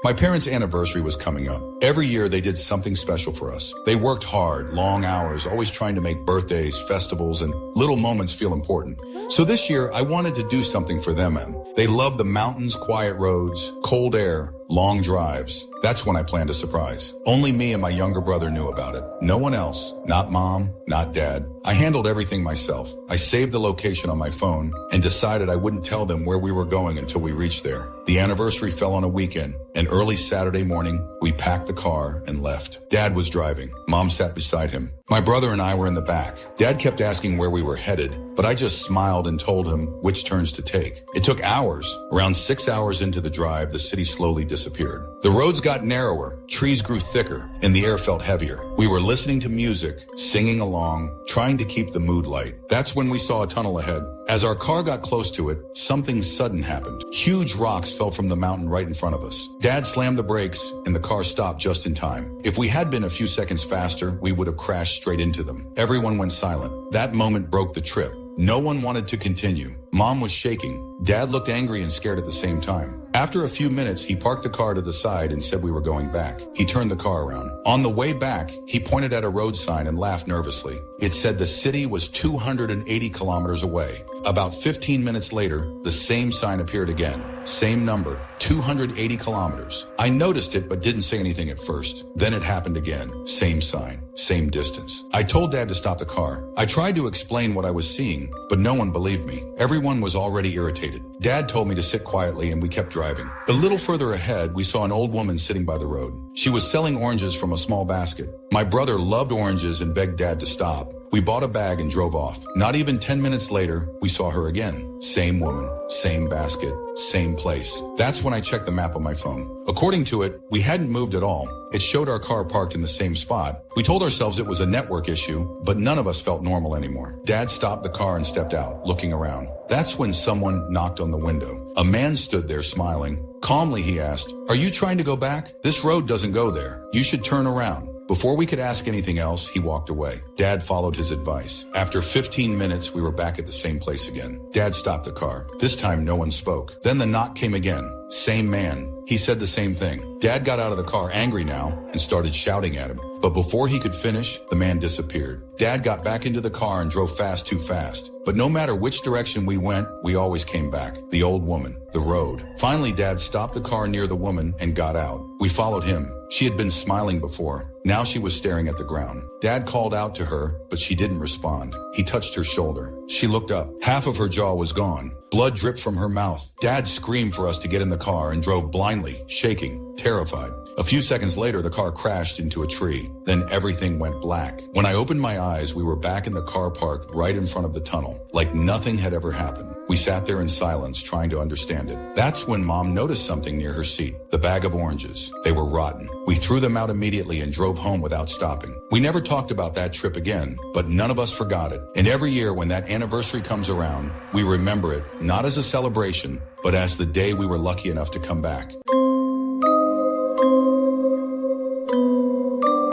My parents' anniversary was coming up. Every year they did something special for us. They worked hard, long hours, always trying to make birthdays, festivals, and little moments feel important. So this year I wanted to do something for them, Em. They love the mountains, quiet roads, cold air, long drives. That's when I planned a surprise. Only me and my younger brother knew about it. No one else. Not mom, not dad. I handled everything myself. I saved the location on my phone and decided I wouldn't tell them where we were going until we reached there. The anniversary fell on a weekend, and early Saturday morning, we packed the car and left. Dad was driving. Mom sat beside him. My brother and I were in the back. Dad kept asking where we were headed, but I just smiled and told him which turns to take. It took hours. Around 6 hours into the drive, the city slowly disappeared. The roads got narrower, trees grew thicker, and the air felt heavier. We were listening to music, singing along, trying to keep the mood light. That's when we saw a tunnel ahead. As our car got close to it, something sudden happened. Huge rocks fell from the mountain right in front of us. Dad slammed the brakes, and the car stopped just in time. If we had been a few seconds faster, we would have crashed straight into them. Everyone went silent. That moment broke the trip. No one wanted to continue. Mom was shaking. Dad looked angry and scared at the same time. After a few minutes, he parked the car to the side and said we were going back. He turned the car around. On the way back, he pointed at a road sign and laughed nervously. It said the city was 280 kilometers away. About 15 minutes later, the same sign appeared again. Same number, 280 kilometers. I noticed it but didn't say anything at first. Then it happened again. Same sign, same distance. I told Dad to stop the car. I tried to explain what I was seeing, but no one believed me. Everyone was already irritated. Dad told me to sit quietly and we kept driving. A little further ahead, we saw an old woman sitting by the road. She was selling oranges from a small basket. My brother loved oranges and begged Dad to stop. We bought a bag and drove off. Not even 10 minutes later, we saw her again. Same woman, same basket, same place. That's when I checked the map on my phone. According to it, we hadn't moved at all. It showed our car parked in the same spot. We told ourselves it was a network issue, but none of us felt normal anymore. Dad stopped the car and stepped out, looking around. That's when someone knocked on the window. A man stood there smiling. Calmly, he asked, "Are you trying to go back? This road doesn't go there. You should turn around." Before we could ask anything else, he walked away. Dad followed his advice. After 15 minutes, we were back at the same place again. Dad stopped the car. This time, no one spoke. Then the knock came again. Same man. He said the same thing. Dad got out of the car angry now and started shouting at him. But before he could finish, the man disappeared. Dad got back into the car and drove fast too fast. But no matter which direction we went, we always came back. The old woman, the road. Finally, Dad stopped the car near the woman and got out. We followed him. She had been smiling before. Now she was staring at the ground. Dad called out to her, but she didn't respond. He touched her shoulder. She looked up. Half of her jaw was gone. Blood dripped from her mouth. Dad screamed for us to get in the car and drove blindly, shaking, terrified. A few seconds later, the car crashed into a tree. Then everything went black. When I opened my eyes, we were back in the car parked right in front of the tunnel, like nothing had ever happened. We sat there in silence, trying to understand it. That's when Mom noticed something near her seat, the bag of oranges. They were rotten. We threw them out immediately and drove home without stopping. We never talked about that trip again, but none of us forgot it. And every year when that anniversary comes around, we remember it, not as a celebration, but as the day we were lucky enough to come back.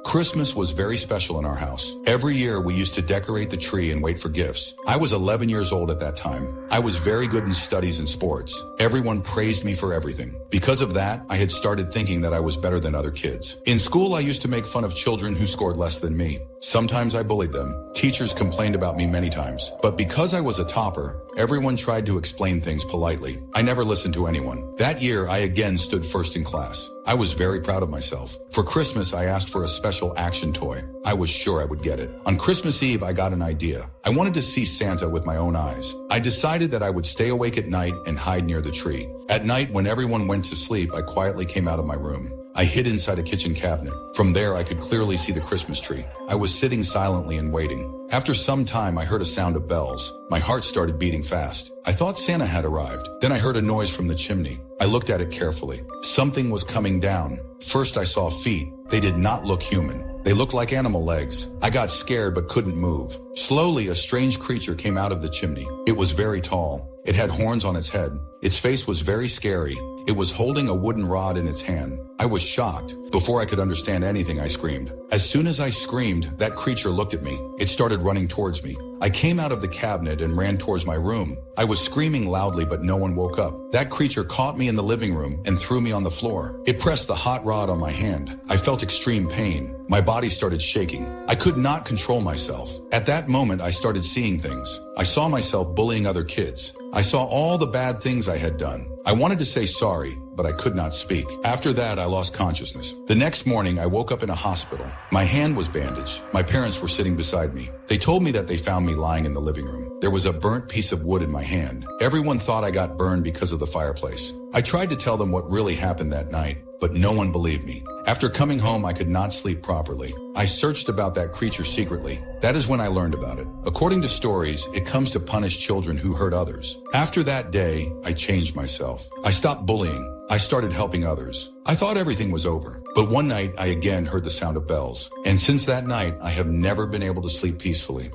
Christmas was very special in our house. Every year we used to decorate the tree and wait for gifts. I was 11 years old at that time. I was very good in studies and sports. Everyone praised me for everything. Because of that, I had started thinking that I was better than other kids. In school, I used to make fun of children who scored less than me. Sometimes I bullied them. Teachers complained about me many times. But because I was a topper, everyone tried to explain things politely. I never listened to anyone. That year, I again stood first in class. I was very proud of myself. For Christmas, I asked for a special action toy. I was sure I would get it. On Christmas Eve, I got an idea. I wanted to see Santa with my own eyes. I decided that I would stay awake at night and hide near the tree. At night, when everyone went to sleep, I quietly came out of my room. I hid inside a kitchen cabinet. From there, I could clearly see the Christmas tree. I was sitting silently and waiting. After some time, I heard a sound of bells. My heart started beating fast. I thought Santa had arrived. Then I heard a noise from the chimney. I looked at it carefully. Something was coming down. First, I saw feet. They did not look human. They looked like animal legs. I got scared but couldn't move. Slowly, a strange creature came out of the chimney. It was very tall. It had horns on its head. Its face was very scary. It was holding a wooden rod in its hand. I was shocked. Before I could understand anything, I screamed. As soon as I screamed, that creature looked at me. It started running towards me. I came out of the cabinet and ran towards my room. I was screaming loudly, but no one woke up. That creature caught me in the living room and threw me on the floor. It pressed the hot rod on my hand. I felt extreme pain. My body started shaking. I could not control myself. At that moment, I started seeing things. I saw myself bullying other kids. I saw all the bad things I had done. I wanted to say sorry, but I could not speak. After that, I lost consciousness. The next morning, I woke up in a hospital. My hand was bandaged. My parents were sitting beside me. They told me that they found me lying in the living room. There was a burnt piece of wood in my hand. Everyone thought I got burned because of the fireplace. I tried to tell them what really happened that night, but no one believed me. After coming home, I could not sleep properly. I searched about that creature secretly. That is when I learned about it. According to stories, it comes to punish children who hurt others. After that day, I changed myself. I stopped bullying. I started helping others. I thought everything was over. But one night, I again heard the sound of bells. And since that night, I have never been able to sleep peacefully.